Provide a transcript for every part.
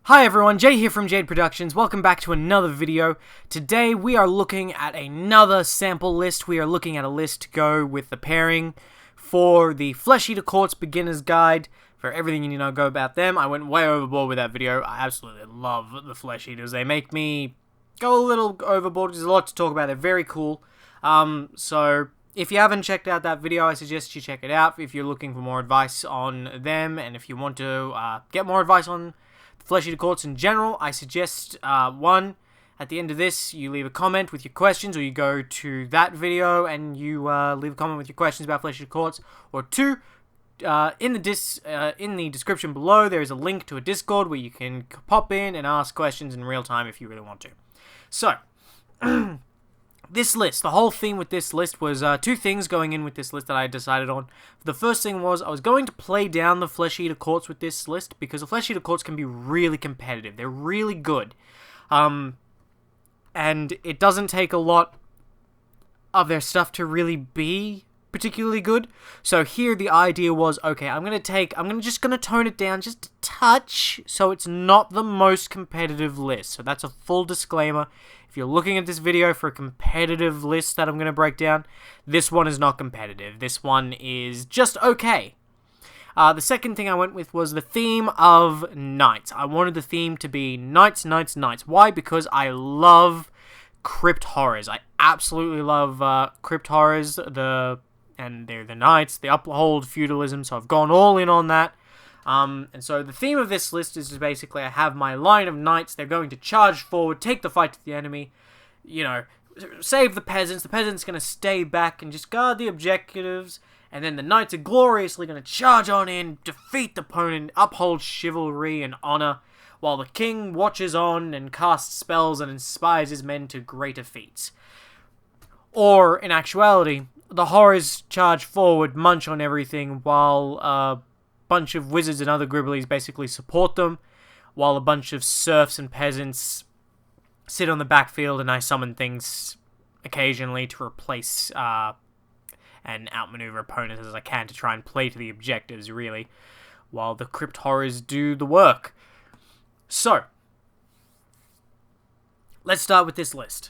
Hi everyone, Jay here from Jade Productions. Welcome back to another video. Today we are looking at another sample list. We are looking at a list to go with the pairing for the Flesh Eater Courts Beginner's Guide. For everything you need to know about them. I went way overboard with that video. I absolutely love the Flesh Eaters. They make me go a little overboard. There's a lot to talk about. They're very cool. So if you haven't checked out that video, I suggest you check it out if you're looking for more advice on them, and if you want to get more advice on Flesh Eater Courts in general, I suggest, one, at the end of this, you leave a comment with your questions, or you go to that video and you leave a comment with your questions about Flesh Eater Courts, or two, in the description below, there is a link to a Discord where you can pop in and ask questions in real time if you really want to. So, this list, the whole theme with this list was two things going in with this list that I decided on. The first thing was I was going to play down the Flesh Eater Courts with this list because the Flesh Eater Courts can be really competitive. They're really good. And it doesn't take a lot of their stuff to really be particularly good. So here the idea was, okay, I'm just gonna tone it down just a touch so it's not the most competitive list. So that's a full disclaimer. If you're looking at this video for a competitive list that I'm going to break down, this one is not competitive. This one is just okay. The second thing I went with was the theme of knights. I wanted the theme to be knights, knights, knights. Why? Because I love crypt horrors. I absolutely love crypt horrors. And they're the knights. They uphold feudalism, so I've gone all in on that. And so the theme of this list is basically I have my line of knights. They're going to charge forward, take the fight to the enemy, you know, save the peasants. The peasants going to stay back and just guard the objectives. And then the knights are gloriously going to charge on in, defeat the opponent, uphold chivalry and honor, while the king watches on and casts spells and inspires his men to greater feats. Or, in actuality, the horrors charge forward, munch on everything, while bunch of wizards and other gribblies basically support them, while a bunch of serfs and peasants sit on the backfield and I summon things occasionally to replace and outmaneuver opponents as I can to try and play to the objectives, really, while the crypt horrors do the work. So, let's start with this list.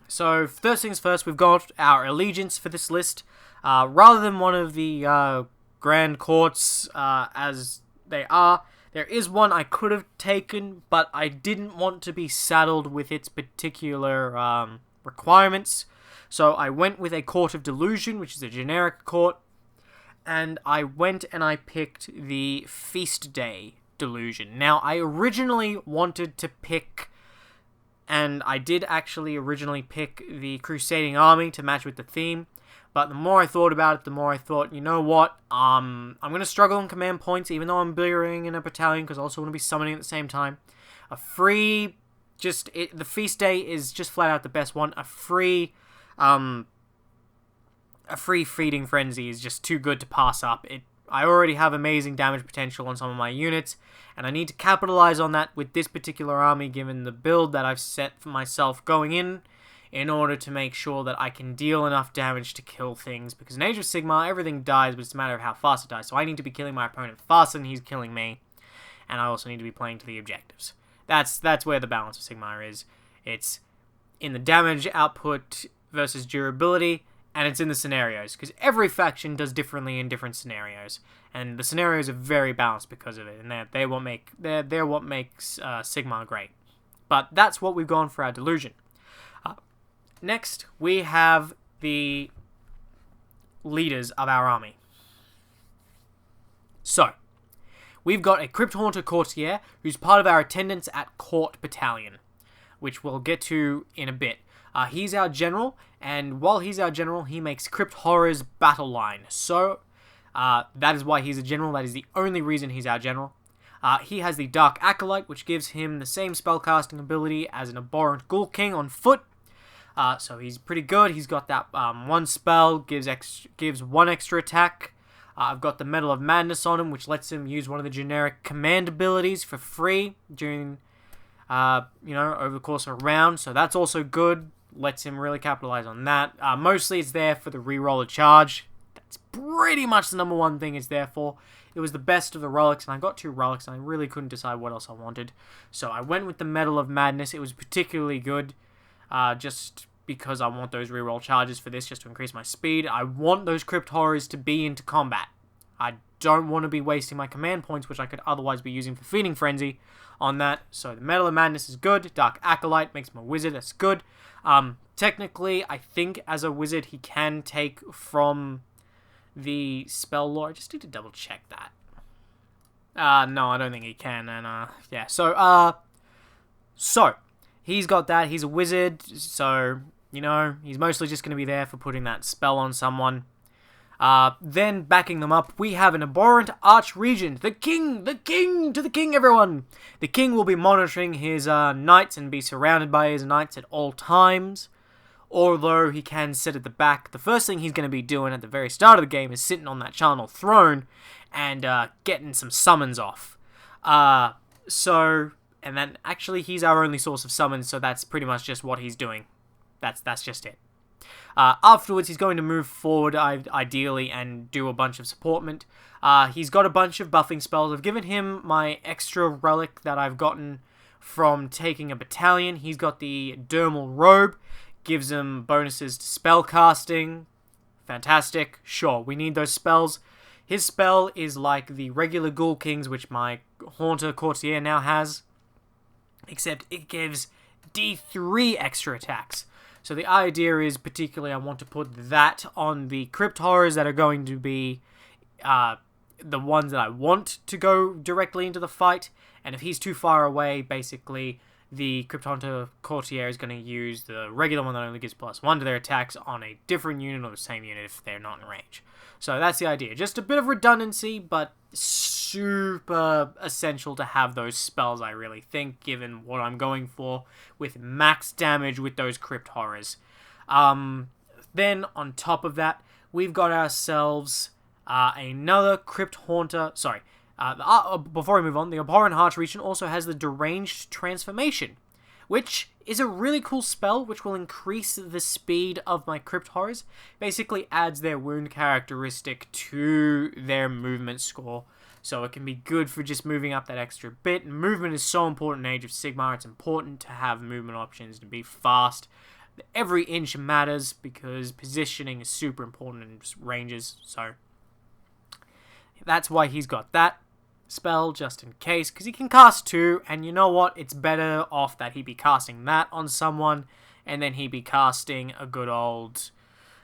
So, first things first, we've got our allegiance for this list. Rather than one of the grand courts as they are, there is one I could have taken, but I didn't want to be saddled with its particular requirements. So I went with a Court of Delusion, which is a generic court, and I went and I picked the Feast Day Delusion. Now, I originally wanted to pick, and I did actually originally pick the Crusading Army to match with the theme. But the more I thought about it, the more I thought, you know what, I'm going to struggle on command points, even though I'm being in a battalion, because I also want to be summoning at the same time. The Feast Day is just flat out the best one. A free Feeding Frenzy is just too good to pass up. I already have amazing damage potential on some of my units, and I need to capitalize on that with this particular army, given the build that I've set for myself going in order to make sure that I can deal enough damage to kill things. Because in Age of Sigmar, everything dies, but it's a matter of how fast it dies. So I need to be killing my opponent faster than he's killing me. And I also need to be playing to the objectives. That's where the balance of Sigmar is. It's in the damage output versus durability, and it's in the scenarios. Because every faction does differently in different scenarios. And the scenarios are very balanced because of it. And they're what makes Sigmar great. But that's what we've gone for our Delusion. Next, we have the leaders of our army. So, we've got a Crypt Haunter Courtier, who's part of our attendance at Court Battalion, which we'll get to in a bit. He's our general, and while he's our general, he makes Crypt Horrors battle line. So, that is why he's a general. That is the only reason he's our general. He has the Dark Acolyte, which gives him the same spellcasting ability as an Abhorrent Ghoul King on foot. So he's pretty good. He's got that one spell, gives one extra attack. I've got the Medal of Madness on him, which lets him use one of the generic command abilities for free during, over the course of a round. So that's also good. Lets him really capitalize on that. Mostly it's there for the reroll of charge. That's pretty much the number one thing it's there for. It was the best of the relics, and I got 2 relics, and I really couldn't decide what else I wanted. So I went with the Medal of Madness. It was particularly good, just because I want those reroll charges for this, just to increase my speed. I want those Crypt Horrors to be into combat. I don't want to be wasting my command points, which I could otherwise be using for Feeding Frenzy, on that. So the Medal of Madness is good. Dark Acolyte makes him a wizard. That's good. Technically, I think as a wizard, he can take from the spell lore. I just need to double check that. No, I don't think he can. And yeah, so he's got that. He's a wizard, so you know he's mostly just going to be there for putting that spell on someone. Then backing them up, we have an Abhorrent Archregent, the king, everyone! The king will be monitoring his knights and be surrounded by his knights at all times. Although he can sit at the back, the first thing he's going to be doing at the very start of the game is sitting on that charnel throne and getting some summons off. And then actually he's our only source of summons, so that's pretty much just what he's doing. That's just it. Afterwards, he's going to move forward, ideally, and do a bunch of supportment. He's got a bunch of buffing spells. I've given him my extra relic that I've gotten from taking a battalion. He's got the Dermal Robe. Gives him bonuses to spell casting. Fantastic. Sure, we need those spells. His spell is like the regular Ghoul King's, which my Haunter Courtier now has. Except it gives D3 extra attacks. So the idea is, particularly, I want to put that on the Crypt Horrors that are going to be the ones that I want to go directly into the fight. And if he's too far away, basically, the Crypt Haunter Courtier is going to use the regular one that only gives +1 to their attacks on a different unit or the same unit if they're not in range. So that's the idea. Just a bit of redundancy, but super essential to have those spells, I really think, given what I'm going for with max damage with those Crypt Horrors. Then, on top of that, we've got ourselves another Crypt Haunter... Sorry. Before we move on, the Abhorrent Archregent also has the Deranged Transformation, which is a really cool spell which will increase the speed of my Crypt Horrors. Basically adds their wound characteristic to their movement score, so it can be good for just moving up that extra bit. Movement is so important in Age of Sigmar. It's important to have movement options, to be fast. Every inch matters because positioning is super important in ranges, so that's why he's got that spell, just in case, because he can cast 2, and you know what, it's better off that he be casting that on someone, and then he be casting a good old,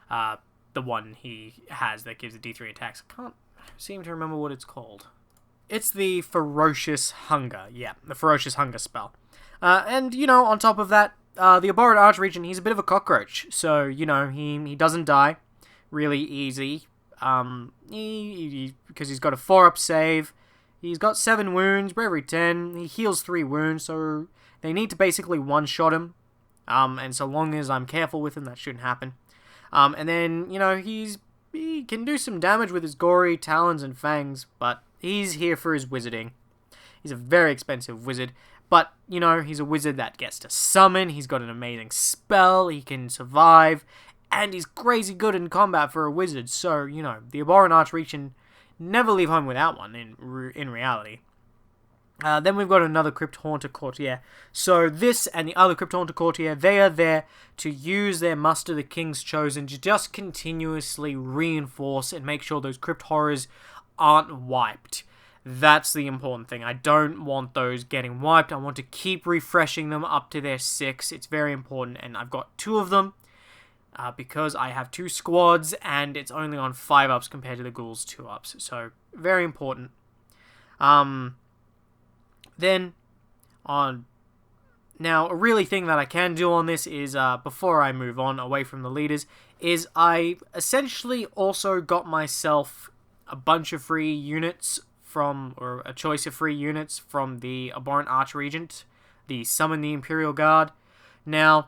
the one he has that gives the D3 attacks. I can't seem to remember what it's called. It's the Ferocious Hunger, yeah, the Ferocious Hunger spell. And, you know, on top of that, the Abhorrent Archregent, he's a bit of a cockroach, so, you know, he doesn't die really easy, because he's got a 4-up save. He's got 7 wounds, bravery 10, he heals 3 wounds, so they need to basically one-shot him, and so long as I'm careful with him, that shouldn't happen. And then, you know, he can do some damage with his gory talons and fangs, but he's here for his wizarding. He's a very expensive wizard, but, you know, he's a wizard that gets to summon, he's got an amazing spell, he can survive, and he's crazy good in combat for a wizard, so, you know, the Abhorrent Archregent, never leave home without one, in reality. Then we've got another Crypt Haunter Courtier. So this and the other Crypt Haunter Courtier, they are there to use their Muster the King's Chosen to just continuously reinforce and make sure those Crypt Horrors aren't wiped. That's the important thing. I don't want those getting wiped. I want to keep refreshing them up to their 6. It's very important, and I've got 2 of them. Because I have 2 squads, and it's only on 5-ups compared to the Ghouls' 2-ups. So, very important. Then, now, a really thing that I can do on this is, before I move on away from the leaders, is I essentially also got myself a bunch of free units or a choice of free units from the Abhorrent Archregent, the Summon the Imperial Guard. Now,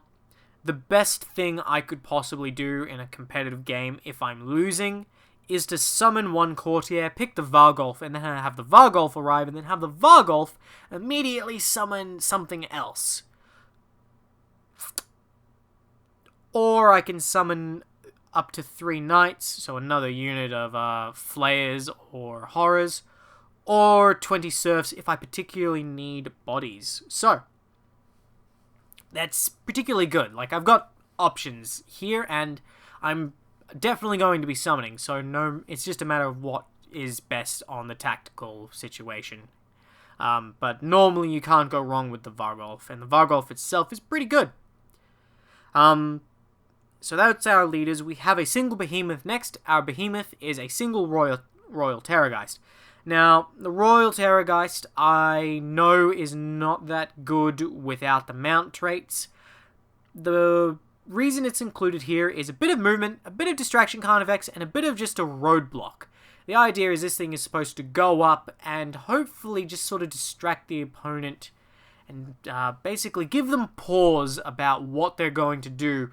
the best thing I could possibly do in a competitive game if I'm losing is to summon one Courtier, pick the Vargolf, and then have the Vargolf arrive, and then have the Vargolf immediately summon something else. Or I can summon up to 3 Knights, so another unit of Flayers or Horrors, or 20 serfs if I particularly need bodies. So, that's particularly good. Like, I've got options here, and I'm definitely going to be summoning, so no, it's just a matter of what is best on the tactical situation. But normally you can't go wrong with the Vargolf, and the Vargolf itself is pretty good. So that's our leaders. We have a single Behemoth next. Our Behemoth is a single Royal Terrorgeist. Now, the Royal Terrorgeist, I know, is not that good without the mount traits. The reason it's included here is a bit of movement, a bit of distraction card effects, and a bit of just a roadblock. The idea is this thing is supposed to go up and hopefully just sort of distract the opponent and basically give them pause about what they're going to do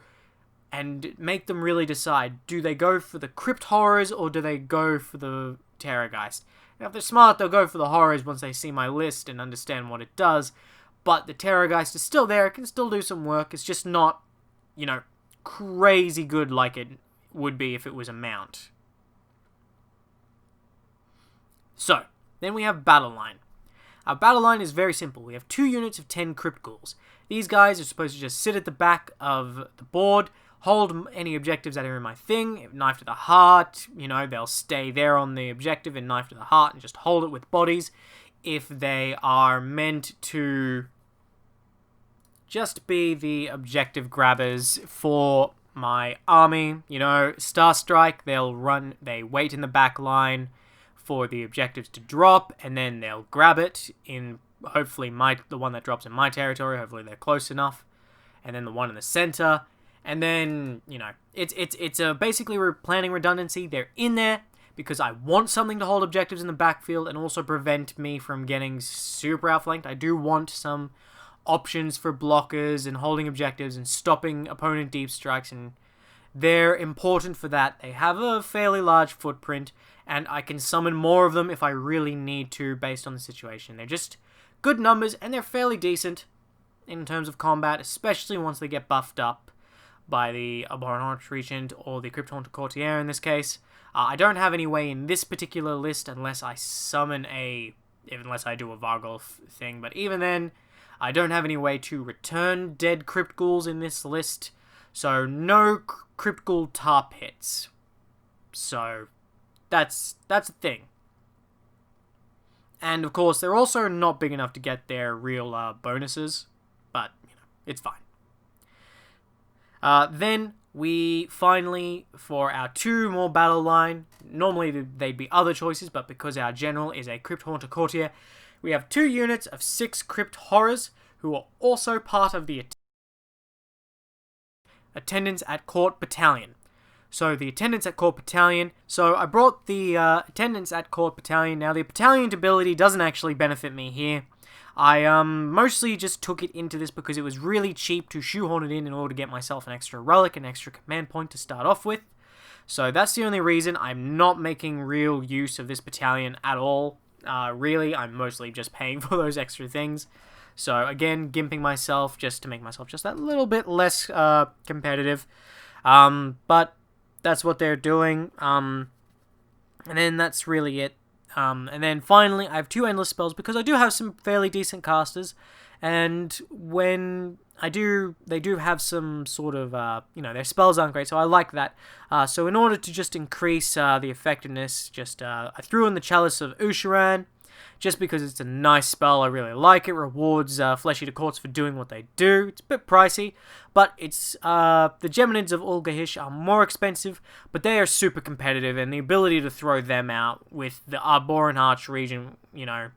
and make them really decide, do they go for the Crypt Horrors or do they go for the Terrorgeist? Now, if they're smart, they'll go for the Horrors once they see my list and understand what it does, but the Terrorgeist is still there, it can still do some work, it's just not, you know, crazy good like it would be if it was a mount. So, then we have Battle Line. Our battle line is very simple. We have 2 units of 10 Crypt Ghouls. These guys are supposed to just sit at the back of the board, hold any objectives that are in my thing, knife to the heart, you know, they'll stay there on the objective and knife to the heart and just hold it with bodies. If they are meant to just be the objective grabbers for my army, you know, Star Strike, they wait in the back line for the objectives to drop, and then they'll grab it in, hopefully, the one that drops in my territory, hopefully they're close enough, and then the one in the center, and then, you know, it's a basically planning redundancy. They're in there because I want something to hold objectives in the backfield and also prevent me from getting super outflanked. I do want some options for blockers and holding objectives and stopping opponent deep strikes, and they're important for that. They have a fairly large footprint, and I can summon more of them if I really need to based on the situation. They're just good numbers, and they're fairly decent in terms of combat, especially once they get buffed up by the Abhorrent Arch Regent or the Crypthaunted Courtier in this case. I don't have any way in this particular list unless I do a Vargolf thing, but even then, I don't have any way to return dead Crypt Ghouls in this list, so no Crypt Ghoul Tarp hits. So that's a thing. And of course, they're also not big enough to get their real bonuses, but you know, it's fine. Then we finally, for our 2 more battle line, normally they'd be other choices, but because our general is a Crypthaunted Courtier, we have 2 units of 6 Crypt Horrors who are also part of the Attendants at Court Battalion. So the Attendants at Court Battalion, so I brought the Attendants at Court Battalion. Now the Battalion ability doesn't actually benefit me here. I mostly just took it into this because it was really cheap to shoehorn it in order to get myself an extra relic, an extra command point to start off with. So that's the only reason. I'm not making real use of this battalion at all. Really, I'm mostly just paying for those extra things. So again, gimping myself just to make myself just that little bit less competitive. But that's what they're doing. And then that's really it. And then finally, I have 2 endless spells because I do have some fairly decent casters, and when I do, they do have some sort of, you know, their spells aren't great, so I like that. So in order to just increase the effectiveness, I threw in the Chalice of Usharan, just because it's a nice spell. I really like it. Rewards Flesh Eater Courts for doing what they do. It's a bit pricey, but it's the Geminids of Ulgahish are more expensive, but they are super competitive, and the ability to throw them out with the Abhorrent Arch Regent, you know,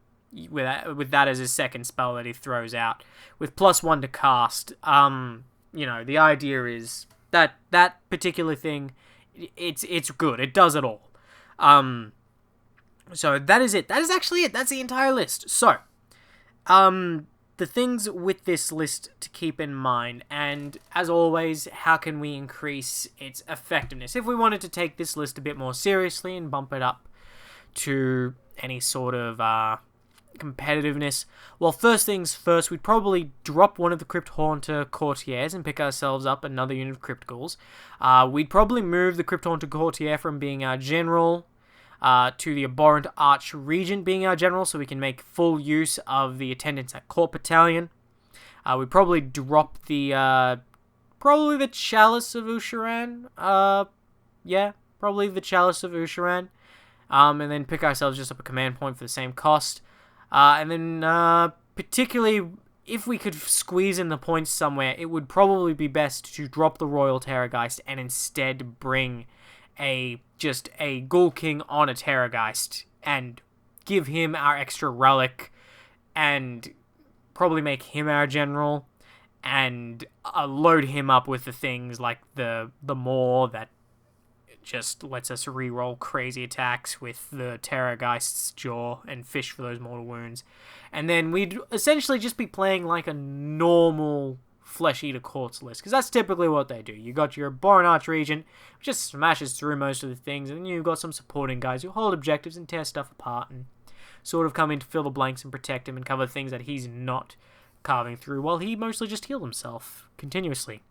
with that as his second spell that he throws out, with +1 to cast, you know, the idea is that that particular thing, it's good. It does it all. So that is it. That is actually it. That's the entire list. So, the things with this list to keep in mind, and as always, how can we increase its effectiveness? If we wanted to take this list a bit more seriously and bump it up to any sort of competitiveness, well, first things first, we'd probably drop one of the Crypthaunted Courtiers and pick ourselves up another unit of Crypt Ghouls. We'd probably move the Crypthaunted Courtier from being our general to the Abhorrent Arch Regent being our general, so we can make full use of the attendance at Court Battalion. We probably drop the probably the Chalice of Usharan. Yeah, probably the Chalice of Usharan. And then pick ourselves just up a command point for the same cost. And then particularly if we could squeeze in the points somewhere, it would probably be best to drop the Royal Terrorgeist and instead bring just a Ghoul King on a Terrorgeist and give him our extra relic and probably make him our general and load him up with the things like the maw that just lets us reroll crazy attacks with the Terrorgeist's jaw and fish for those mortal wounds. And then we'd essentially just be playing like a normal Flesh Eater Courts list, because that's typically what they do. You got your Abhorrent Arch Regent, which just smashes through most of the things, and then you've got some supporting guys who hold objectives and tear stuff apart and sort of come in to fill the blanks and protect him and cover things that he's not carving through, while he mostly just heals himself continuously.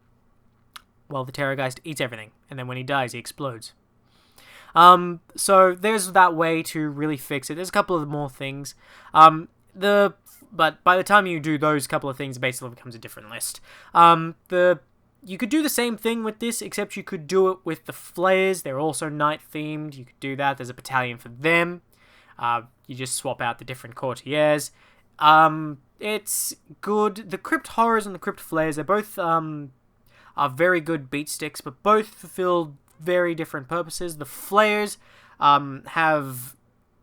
Well, the Terrorgeist eats everything, and then when he dies, he explodes. So there's that way to really fix it. There's a couple of more things. But by the time you do those couple of things, it basically becomes a different list. You could do the same thing with this, except you could do it with the Flayers. They're also night-themed. You could do that. There's a battalion for them. You just swap out the different courtiers. It's good. The Crypt Horrors and the Crypt Flayers, they're both are very good beat sticks, but both fulfill very different purposes. The Flayers have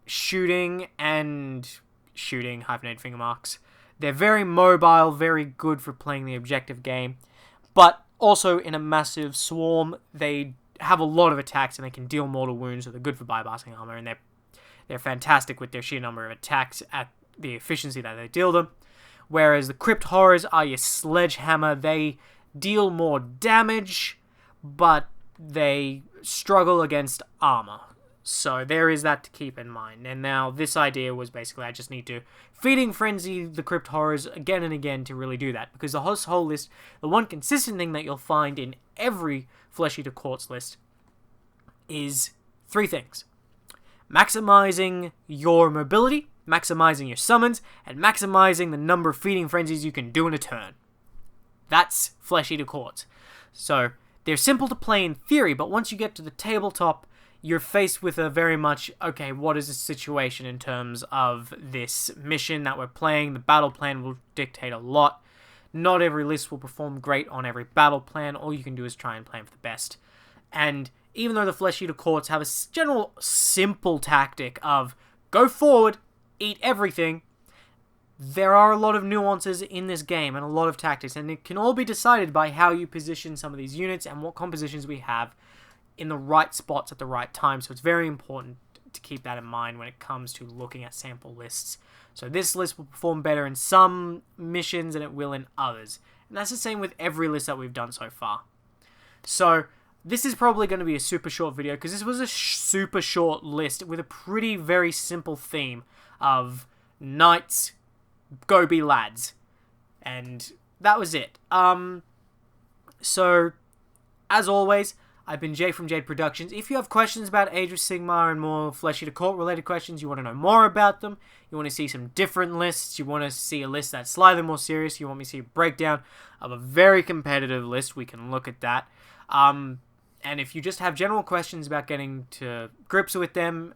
shooting hyphenated finger marks. They're very mobile, very good for playing the objective game, but also in a massive swarm, they have a lot of attacks and they can deal mortal wounds, so they're good for bypassing armor, and they're fantastic with their sheer number of attacks at the efficiency that they deal them. Whereas the Crypt Horrors are your sledgehammer. They deal more damage, but they struggle against armor. So there is that to keep in mind. And now this idea was basically I just need to Feeding Frenzy the Crypt Horrors again and again to really do that. Because the whole list, the one consistent thing that you'll find in every Flesh Eater Courts list is 3 things. Maximizing your mobility, maximizing your summons, and maximizing the number of Feeding Frenzies you can do in a turn. That's Flesh Eater Courts. So they're simple to play in theory, but once you get to the tabletop, you're faced with a very much, okay, what is the situation in terms of this mission that we're playing? The battle plan will dictate a lot. Not every list will perform great on every battle plan. All you can do is try and plan for the best. And even though the Flesh Eater Courts have a general simple tactic of go forward, eat everything, there are a lot of nuances in this game and a lot of tactics, and it can all be decided by how you position some of these units and what compositions we have in the right spots at the right time. So it's very important to keep that in mind when it comes to looking at sample lists. So this list will perform better in some missions than it will in others. And that's the same with every list that we've done so far. So this is probably going to be a super short video because this was a super short list with a very simple theme of knights, go be lads. And that was it. So, as always, I've been Jay from Jade Productions. If you have questions about Age of Sigmar and more Flesh Eater Court related questions, you want to know more about them, you want to see some different lists, you want to see a list that's slightly more serious, you want me to see a breakdown of a very competitive list, we can look at that. And if you just have general questions about getting to grips with them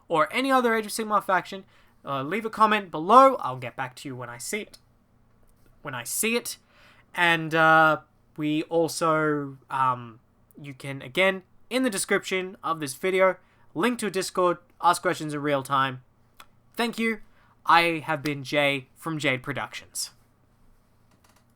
or any other Age of Sigmar faction, leave a comment below. I'll get back to you when I see it. And we also, you can, again, in the description of this video, link to a Discord, ask questions in real time. Thank you. I have been Jay from Jade Productions.